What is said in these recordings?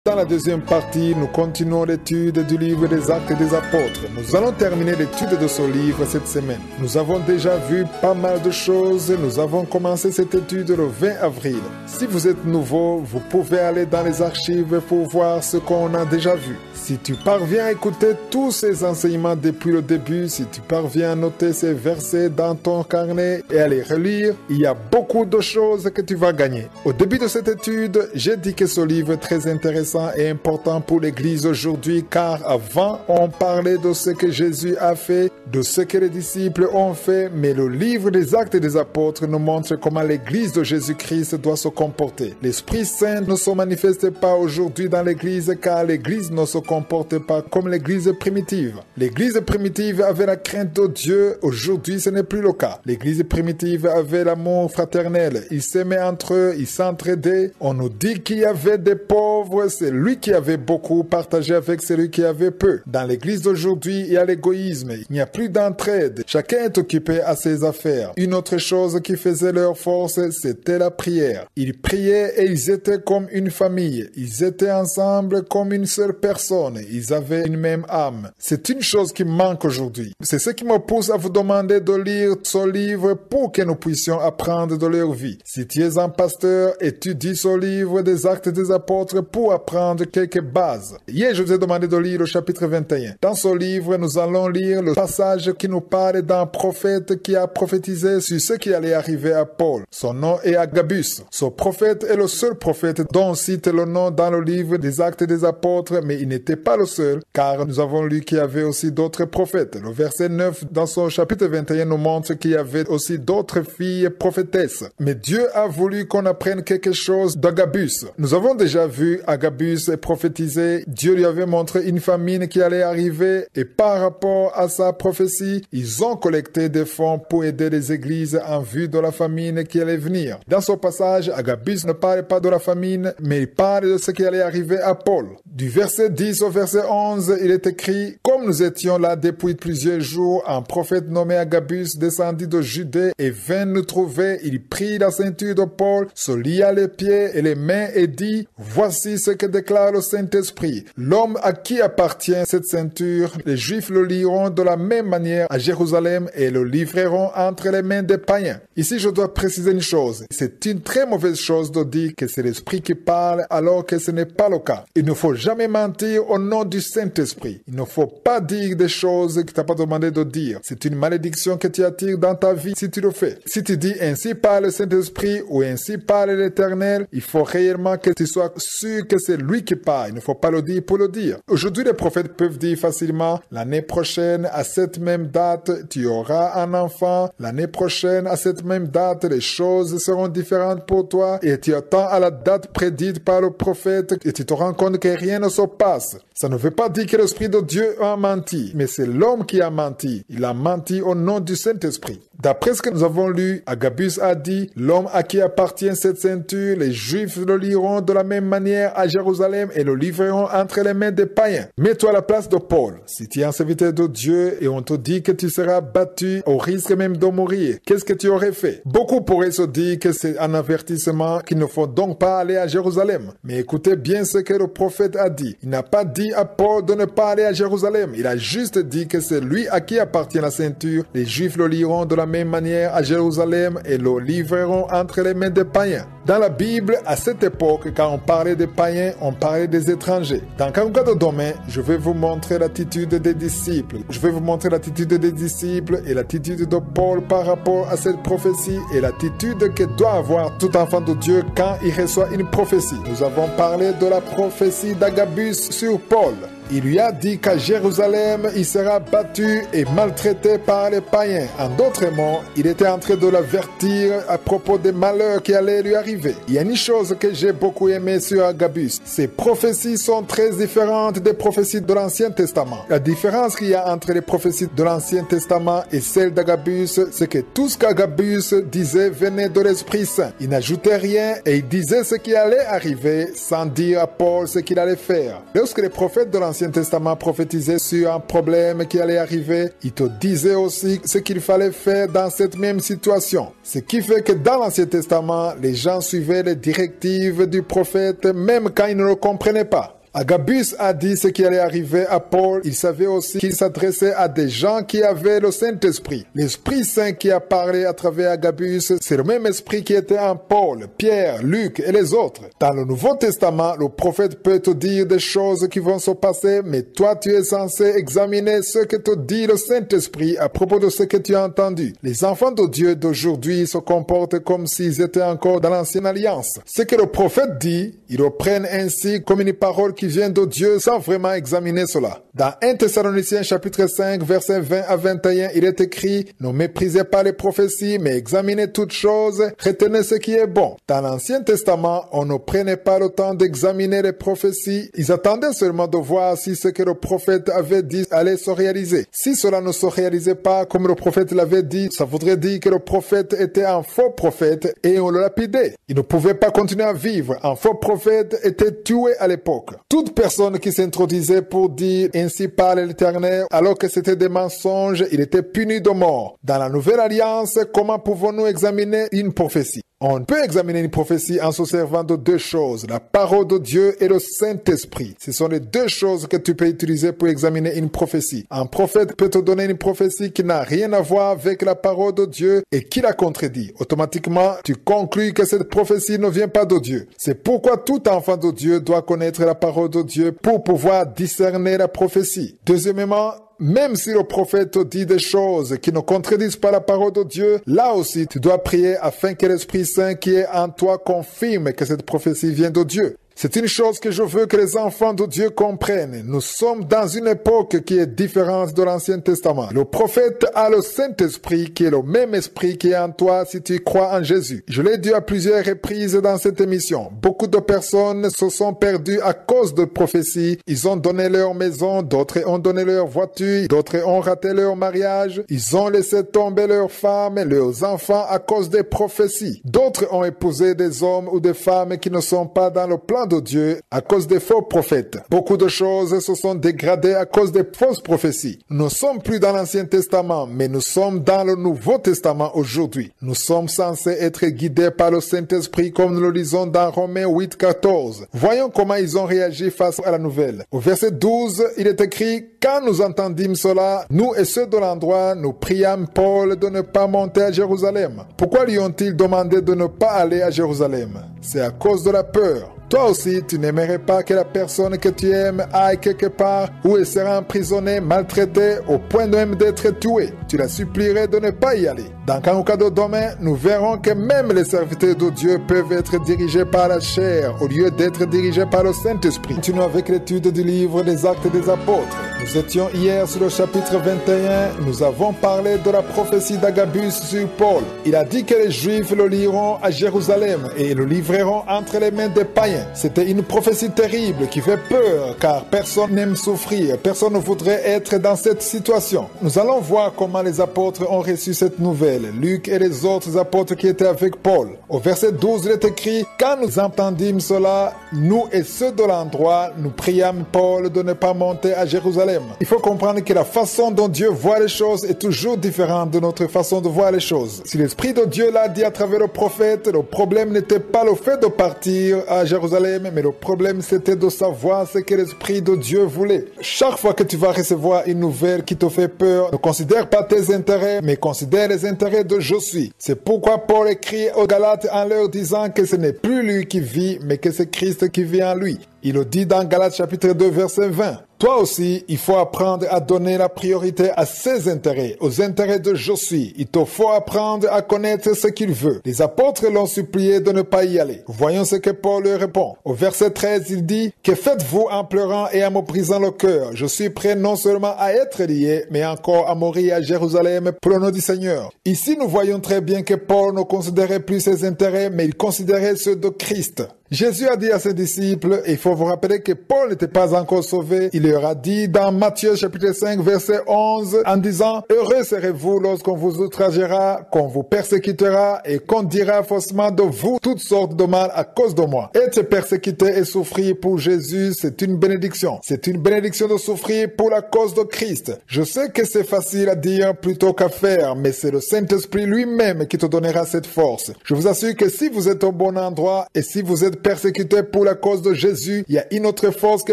Dans la deuxième partie, nous continuons l'étude du livre des Actes des Apôtres. Nous allons terminer l'étude de ce livre cette semaine. Nous avons déjà vu pas mal de choses. Nous avons commencé cette étude le 20 avril. Si vous êtes nouveau, vous pouvez aller dans les archives pour voir ce qu'on a déjà vu. Si tu parviens à écouter tous ces enseignements depuis le début, si tu parviens à noter ces versets dans ton carnet et à les relire, il y a beaucoup de choses que tu vas gagner. Au début de cette étude, j'ai dit que ce livre est très intéressant et important pour l'Église aujourd'hui, car avant, on parlait de ce que Jésus a fait, de ce que les disciples ont fait, mais le livre des Actes des Apôtres nous montre comment l'Église de Jésus-Christ doit se comporter. L'Esprit Saint ne se manifeste pas aujourd'hui dans l'Église, car l'Église ne se comporte pas comme l'Église primitive. L'Église primitive avait la crainte de Dieu, aujourd'hui ce n'est plus le cas. L'Église primitive avait l'amour fraternel, ils s'aimaient entre eux, ils s'entraidaient. On nous dit qu'il y avait des pauvres, c'est lui qui avait beaucoup partagé avec celui qui avait peu. Dans l'Église d'aujourd'hui, il y a l'égoïsme, il n'y a plus d'entraide, chacun est occupé à ses affaires. Une autre chose qui faisait leur force, c'était la prière. Ils priaient et ils étaient comme une famille, ils étaient ensemble comme une seule personne, ils avaient une même âme. C'est une chose qui manque aujourd'hui. C'est ce qui me pousse à vous demander de lire ce livre pour que nous puissions apprendre de leur vie. Si tu es un pasteur, étudie ce livre des Actes des Apôtres pour apprendre quelques bases. Hier, je vous ai demandé de lire le chapitre 21. Dans ce livre, nous allons lire le passage qui nous parle d'un prophète qui a prophétisé sur ce qui allait arriver à Paul. Son nom est Agabus. Ce prophète est le seul prophète dont on cite le nom dans le livre des Actes des Apôtres, mais il n'était pas le seul, car nous avons lu qu'il y avait aussi d'autres prophètes. Le verset 9 dans son chapitre 21 nous montre qu'il y avait aussi d'autres filles prophétesses. Mais Dieu a voulu qu'on apprenne quelque chose d'Agabus. Nous avons déjà vu Agabus prophétisé, Dieu lui avait montré une famine qui allait arriver et par rapport à sa prophétie, ils ont collecté des fonds pour aider les églises en vue de la famine qui allait venir. Dans ce passage, Agabus ne parle pas de la famine, mais il parle de ce qui allait arriver à Paul. Du verset 10 au verset 11, il est écrit « Comme nous étions là depuis plusieurs jours, un prophète nommé Agabus descendit de Judée et vint nous trouver. Il prit la ceinture de Paul, se lia les pieds et les mains et dit « Voici ce que déclare le Saint-Esprit. L'homme à qui appartient cette ceinture, les Juifs le lieront de la même manière à Jérusalem et le livreront entre les mains des païens. » Ici, je dois préciser une chose. C'est une très mauvaise chose de dire que c'est l'Esprit qui parle alors que ce n'est pas le cas. Il ne faut jamais mentir au nom du Saint-Esprit. Il ne faut pas dire des choses que tu n'as pas demandé de dire. C'est une malédiction que tu attires dans ta vie si tu le fais. Si tu dis ainsi parle le Saint-Esprit ou ainsi parle l'Éternel, il faut réellement que tu sois sûr que c'est lui qui parle. Il ne faut pas le dire pour le dire. Aujourd'hui, les prophètes peuvent dire facilement l'année prochaine, à cette même date, tu auras un enfant. L'année prochaine, à cette même date, les choses seront différentes pour toi et tu attends à la date prédite par le prophète et tu te rends compte que rien ne se passe. Ça ne veut pas dire que l'Esprit de Dieu a menti, mais c'est l'homme qui a menti. Il a menti au nom du Saint-Esprit. D'après ce que nous avons lu, Agabus a dit « L'homme à qui appartient cette ceinture, les Juifs le liront de la même manière à Jérusalem et le livreront entre les mains des païens. » Mets-toi à la place de Paul. Si tu es un serviteur de Dieu et on te dit que tu seras battu au risque même de mourir, qu'est-ce que tu aurais fait? Beaucoup pourraient se dire que c'est un avertissement qu'il ne faut donc pas aller à Jérusalem. Mais écoutez bien ce que le prophète a dit. Il n'a pas dit à Paul de ne pas aller à Jérusalem. Il a juste dit que c'est lui à qui appartient la ceinture. Les Juifs le liront de la même manière à Jérusalem et le livreront entre les mains des païens. Dans la Bible, à cette époque, quand on parlait des païens, on parlait des étrangers. Dans quelques de domaines, je vais vous montrer l'attitude des disciples. Je vais vous montrer l'attitude des disciples et l'attitude de Paul par rapport à cette prophétie et l'attitude que doit avoir tout enfant de Dieu quand il reçoit une prophétie. Nous avons parlé de la prophétie d'Agabus sur Paul. Il lui a dit qu'à Jérusalem, il sera battu et maltraité par les païens. En d'autres mots, il était en train de l'avertir à propos des malheurs qui allaient lui arriver. Il y a une chose que j'ai beaucoup aimé sur Agabus. Ces prophéties sont très différentes des prophéties de l'Ancien Testament. La différence qu'il y a entre les prophéties de l'Ancien Testament et celles d'Agabus, c'est que tout ce qu'Agabus disait venait de l'Esprit Saint. Il n'ajoutait rien et il disait ce qui allait arriver sans dire à Paul ce qu'il allait faire. Lorsque les prophètes de l'Ancien l'Ancien Testament prophétisait sur un problème qui allait arriver, il te disait aussi ce qu'il fallait faire dans cette même situation. Ce qui fait que dans l'Ancien Testament, les gens suivaient les directives du prophète même quand ils ne le comprenaient pas. Agabus a dit ce qui allait arriver à Paul. Il savait aussi qu'il s'adressait à des gens qui avaient le Saint-Esprit. L'Esprit Saint qui a parlé à travers Agabus, c'est le même esprit qui était en Paul, Pierre, Luc et les autres. Dans le Nouveau Testament, le prophète peut te dire des choses qui vont se passer, mais toi tu es censé examiner ce que te dit le Saint-Esprit à propos de ce que tu as entendu. Les enfants de Dieu d'aujourd'hui se comportent comme s'ils étaient encore dans l'ancienne alliance. Ce que le prophète dit, ils le prennent ainsi comme une parole qui vient de Dieu sans vraiment examiner cela. Dans 1 Thessaloniciens chapitre 5 versets 20 à 21, il est écrit « Ne méprisez pas les prophéties, mais examinez toutes choses, retenez ce qui est bon. » Dans l'Ancien Testament, on ne prenait pas le temps d'examiner les prophéties. Ils attendaient seulement de voir si ce que le prophète avait dit allait se réaliser. Si cela ne se réalisait pas comme le prophète l'avait dit, ça voudrait dire que le prophète était un faux prophète et on le lapidait. Il ne pouvait pas continuer à vivre. Un faux prophète était tué à l'époque. Toute personne qui s'introduisait pour dire « Ainsi parle l'Éternel » alors que c'était des mensonges, il était puni de mort. Dans la Nouvelle Alliance, comment pouvons-nous examiner une prophétie? On peut examiner une prophétie en se servant de deux choses, la parole de Dieu et le Saint-Esprit. Ce sont les deux choses que tu peux utiliser pour examiner une prophétie. Un prophète peut te donner une prophétie qui n'a rien à voir avec la parole de Dieu et qui la contredit. Automatiquement, tu conclus que cette prophétie ne vient pas de Dieu. C'est pourquoi tout enfant de Dieu doit connaître la parole de Dieu pour pouvoir discerner la prophétie. Deuxièmement, même si le prophète te dit des choses qui ne contredisent pas la parole de Dieu, là aussi tu dois prier afin que l'Esprit Saint qui est en toi confirme que cette prophétie vient de Dieu. C'est une chose que je veux que les enfants de Dieu comprennent. Nous sommes dans une époque qui est différente de l'Ancien Testament. Le prophète a le Saint-Esprit qui est le même esprit qui est en toi si tu crois en Jésus. Je l'ai dit à plusieurs reprises dans cette émission. Beaucoup de personnes se sont perdues à cause de prophéties. Ils ont donné leur maison, d'autres ont donné leur voiture, d'autres ont raté leur mariage. Ils ont laissé tomber leurs femmes et leurs enfants à cause des prophéties. D'autres ont épousé des hommes ou des femmes qui ne sont pas dans le plan de Dieu à cause des faux prophètes. Beaucoup de choses se sont dégradées à cause des fausses prophéties. Nous ne sommes plus dans l'Ancien Testament, mais nous sommes dans le Nouveau Testament aujourd'hui. Nous sommes censés être guidés par le Saint-Esprit comme nous le lisons dans Romains 8, 14. Voyons comment ils ont réagi face à la nouvelle. Au verset 12, il est écrit « Quand nous entendîmes cela, nous et ceux de l'endroit, nous priâmes Paul de ne pas monter à Jérusalem. » Pourquoi lui ont-ils demandé de ne pas aller à Jérusalem? C'est à cause de la peur. Toi aussi, tu n'aimerais pas que la personne que tu aimes aille quelque part où elle sera emprisonnée, maltraitée, au point même d'être tuée. Tu la supplierais de ne pas y aller. Dans un cas de demain, nous verrons que même les serviteurs de Dieu peuvent être dirigés par la chair au lieu d'être dirigés par le Saint-Esprit. Continuons avec l'étude du livre des Actes des Apôtres. Nous étions hier sur le chapitre 21. Nous avons parlé de la prophétie d'Agabus sur Paul. Il a dit que les Juifs le liront à Jérusalem et le livreront entre les mains des païens. C'était une prophétie terrible qui fait peur car personne n'aime souffrir, personne ne voudrait être dans cette situation. Nous allons voir comment les apôtres ont reçu cette nouvelle, Luc et les autres apôtres qui étaient avec Paul. Au verset 12, il est écrit « Quand nous entendîmes cela, nous et ceux de l'endroit, nous priâmes Paul de ne pas monter à Jérusalem. » Il faut comprendre que la façon dont Dieu voit les choses est toujours différente de notre façon de voir les choses. Si l'Esprit de Dieu l'a dit à travers le prophète, le problème n'était pas le fait de partir à Jérusalem, mais le problème c'était de savoir ce que l'Esprit de Dieu voulait. Chaque fois que tu vas recevoir une nouvelle qui te fait peur, ne considère pas tes intérêts, mais considère les intérêts de je suis. C'est pourquoi Paul écrit aux Galates en leur disant que ce n'est plus lui qui vit, mais que c'est Christ qui vit en lui. Il le dit dans Galates chapitre 2 verset 20. Toi aussi, il faut apprendre à donner la priorité à ses intérêts, aux intérêts de je suis. Il te faut apprendre à connaître ce qu'il veut. Les apôtres l'ont supplié de ne pas y aller. Voyons ce que Paul leur répond. Au verset 13, il dit « Que faites-vous en pleurant et en me brisant le cœur? Je suis prêt non seulement à être lié, mais encore à mourir à Jérusalem pour le nom du Seigneur. » Ici, nous voyons très bien que Paul ne considérait plus ses intérêts, mais il considérait ceux de Christ. Jésus a dit à ses disciples, et il faut vous rappeler que Paul n'était pas encore sauvé, il leur a dit dans Matthieu chapitre 5 verset 11 en disant, heureux serez-vous lorsqu'on vous outragera, qu'on vous persécutera et qu'on dira faussement de vous toutes sortes de mal à cause de moi. Être persécuté et souffrir pour Jésus, c'est une bénédiction. C'est une bénédiction de souffrir pour la cause de Christ. Je sais que c'est facile à dire plutôt qu'à faire, mais c'est le Saint-Esprit lui-même qui te donnera cette force. Je vous assure que si vous êtes au bon endroit et si vous êtes persécuté pour la cause de Jésus, il y a une autre force que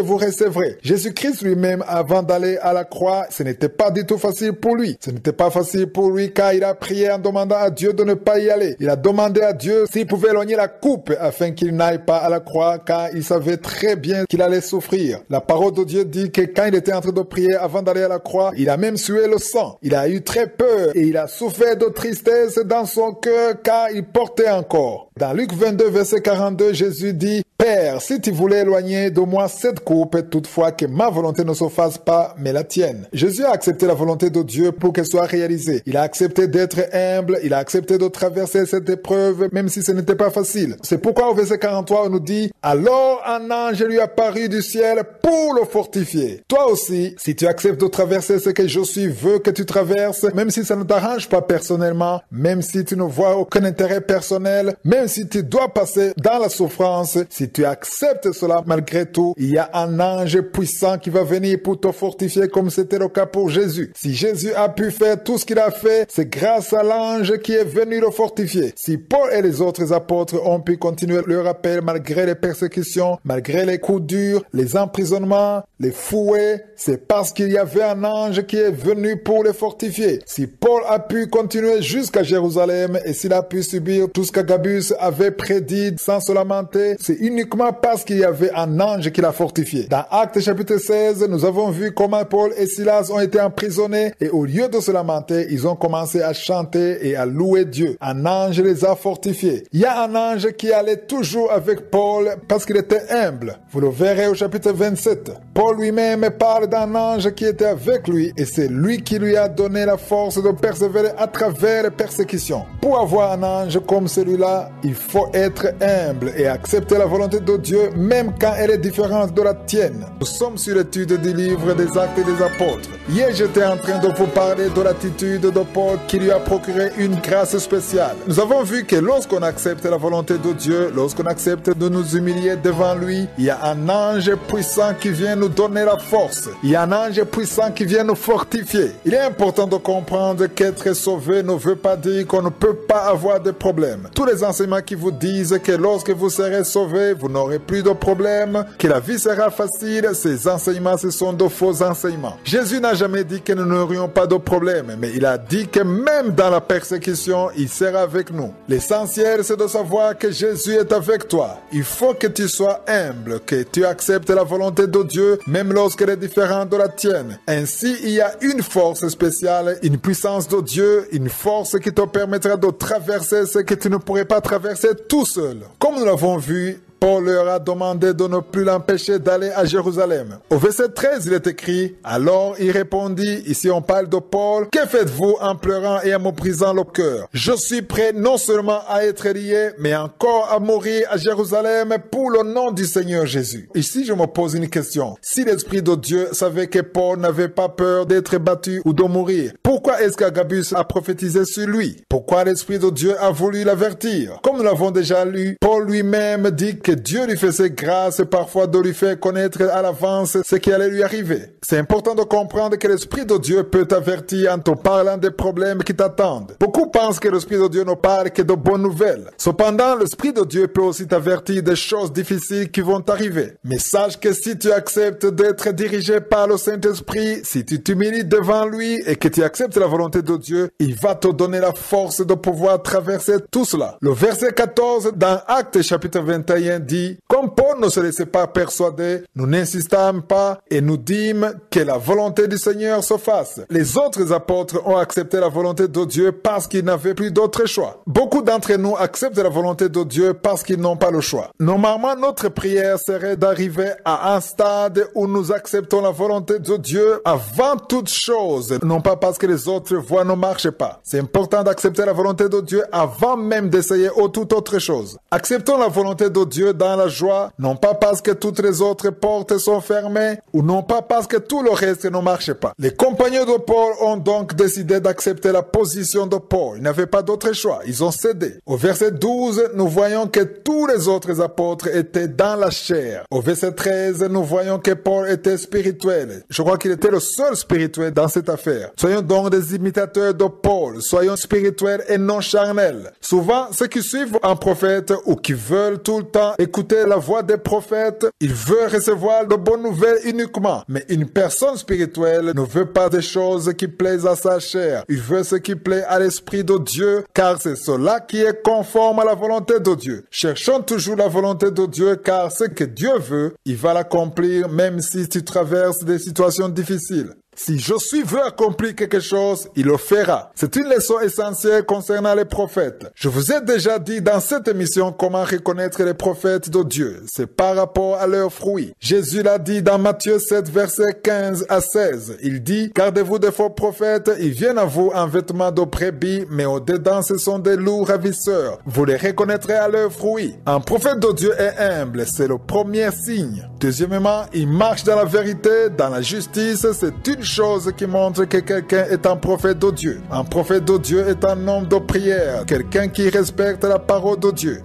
vous recevrez. Jésus-Christ lui-même, avant d'aller à la croix, ce n'était pas du tout facile pour lui. Ce n'était pas facile pour lui car il a prié en demandant à Dieu de ne pas y aller. Il a demandé à Dieu s'il pouvait éloigner la coupe afin qu'il n'aille pas à la croix car il savait très bien qu'il allait souffrir. La parole de Dieu dit que quand il était en train de prier avant d'aller à la croix, il a même sué le sang. Il a eu très peur et il a souffert de tristesse dans son cœur car il portait encore. Dans Luc 22 verset 42, Jésus dit, Père, si tu voulais éloigner de moi cette coupe, toutefois que ma volonté ne se fasse pas, mais la tienne. Jésus a accepté la volonté de Dieu pour qu'elle soit réalisée. Il a accepté d'être humble, il a accepté de traverser cette épreuve, même si ce n'était pas facile. C'est pourquoi au verset 43, on nous dit, alors un ange lui apparut du ciel pour le fortifier. Toi aussi, si tu acceptes de traverser ce que Jésus veut que tu traverses, même si ça ne t'arrange pas personnellement, même si tu ne vois aucun intérêt personnel, même si tu dois passer dans la souffrance, si tu acceptes cela malgré tout, il y a un ange puissant qui va venir pour te fortifier comme c'était le cas pour Jésus. Si Jésus a pu faire tout ce qu'il a fait, c'est grâce à l'ange qui est venu le fortifier. Si Paul et les autres apôtres ont pu continuer leur appel malgré les persécutions, malgré les coups durs, les emprisonnements, les fouets, c'est parce qu'il y avait un ange qui est venu pour les fortifier. Si Paul a pu continuer jusqu'à Jérusalem et s'il a pu subir tout ce qu'Agabus avait prédit sans se lamenter, c'est uniquement parce qu'il y avait un ange qui l'a fortifié. Dans Actes chapitre 16, nous avons vu comment Paul et Silas ont été emprisonnés et au lieu de se lamenter, ils ont commencé à chanter et à louer Dieu. Un ange les a fortifiés. Il y a un ange qui allait toujours avec Paul parce qu'il était humble. Vous le verrez au chapitre 27. Paul lui-même parle d'un ange qui était avec lui et c'est lui qui lui a donné la force de persévérer à travers les persécutions. Pour avoir un ange comme celui-là, il faut être humble et accepter la volonté de Dieu même quand elle est différente de la tienne. Nous sommes sur l'étude du livre des Actes et des Apôtres. Hier, j'étais en train de vous parler de l'attitude de Paul qui lui a procuré une grâce spéciale. Nous avons vu que lorsqu'on accepte la volonté de Dieu, lorsqu'on accepte de nous humilier devant lui, il y a un ange puissant qui vient nous donner la force. Il y a un ange puissant qui vient nous fortifier. Il est important de comprendre qu'être sauvé ne veut pas dire qu'on ne peut pas avoir de problèmes. Tous les enseignements qui vous disent que lorsque vous serez sauvé, vous n'aurez plus de problèmes, que la vie sera facile, ces enseignements, ce sont de faux enseignements. Jésus n'a jamais dit que nous n'aurions pas de problèmes, mais il a dit que même dans la persécution, il sera avec nous. L'essentiel, c'est de savoir que Jésus est avec toi. Il faut que tu sois humble, que tu acceptes la volonté de Dieu, même lorsqu'elle est différente de la tienne. Ainsi, il y a une force spéciale, une puissance de Dieu, une force qui te permettra de traverser ce que tu ne pourrais pas traverser tout seul. Comme nous l'avons vu, Paul leur a demandé de ne plus l'empêcher d'aller à Jérusalem. Au verset 13, il est écrit, « Alors il répondit, ici on parle de Paul, « Que faites-vous en pleurant et en me brisant le cœur? Je suis prêt non seulement à être lié, mais encore à mourir à Jérusalem pour le nom du Seigneur Jésus. » Ici, je me pose une question. Si l'Esprit de Dieu savait que Paul n'avait pas peur d'être battu ou de mourir, pourquoi est-ce qu'Agabus a prophétisé sur lui? Pourquoi l'Esprit de Dieu a voulu l'avertir? Comme nous l'avons déjà lu, Paul lui-même dit que Dieu lui faisait grâce parfois de lui faire connaître à l'avance ce qui allait lui arriver. C'est important de comprendre que l'Esprit de Dieu peut t'avertir en te parlant des problèmes qui t'attendent. Beaucoup pensent que l'Esprit de Dieu ne parle que de bonnes nouvelles. Cependant, l'Esprit de Dieu peut aussi t'avertir des choses difficiles qui vont t'arriver. Mais sache que si tu acceptes d'être dirigé par le Saint-Esprit, si tu t'humilies devant lui et que tu acceptes la volonté de Dieu, il va te donner la force de pouvoir traverser tout cela. Le verset 14 dans Actes chapitre 21 dit, « Comme Paul ne se laissait pas persuader, nous n'insistâmes pas et nous dîmes que la volonté du Seigneur se fasse. » Les autres apôtres ont accepté la volonté de Dieu parce qu'ils n'avaient plus d'autre choix. Beaucoup d'entre nous acceptent la volonté de Dieu parce qu'ils n'ont pas le choix. Normalement, notre prière serait d'arriver à un stade où nous acceptons la volonté de Dieu avant toute chose, non pas parce que les autres voies ne marchent pas. C'est important d'accepter la volonté de Dieu avant même d'essayer toute autre chose. Acceptons la volonté de Dieu Dieu dans la joie, non pas parce que toutes les autres portes sont fermées, ou non pas parce que tout le reste ne marche pas. Les compagnons de Paul ont donc décidé d'accepter la position de Paul. Ils n'avaient pas d'autre choix. Ils ont cédé. Au verset 12, nous voyons que tous les autres apôtres étaient dans la chair. Au verset 13, nous voyons que Paul était spirituel. Je crois qu'il était le seul spirituel dans cette affaire. Soyons donc des imitateurs de Paul. Soyons spirituels et non charnels. Souvent, ceux qui suivent un prophète ou qui veulent tout le temps écouter la voix des prophètes, ils veulent recevoir de bonnes nouvelles uniquement. Mais une personne spirituelle ne veut pas des choses qui plaisent à sa chair. Il veut ce qui plaît à l'Esprit de Dieu, car c'est cela qui est conforme à la volonté de Dieu. Cherchons toujours la volonté de Dieu, car ce que Dieu veut, il va l'accomplir même si tu traverses des situations difficiles. Si Josué veut accomplir quelque chose, il le fera. C'est une leçon essentielle concernant les prophètes. Je vous ai déjà dit dans cette émission comment reconnaître les prophètes de Dieu. C'est par rapport à leurs fruits. Jésus l'a dit dans Matthieu 7, versets 15 à 16. Il dit, « Gardez-vous des faux prophètes, ils viennent à vous en vêtements de brebis, mais au-dedans ce sont des loups ravisseurs. Vous les reconnaîtrez à leurs fruits. » Un prophète de Dieu est humble, c'est le premier signe. Deuxièmement, il marche dans la vérité, dans la justice, c'est une chose qui montre que quelqu'un est un prophète de Dieu. Un prophète de Dieu est un homme de prière, quelqu'un qui respecte la parole de Dieu.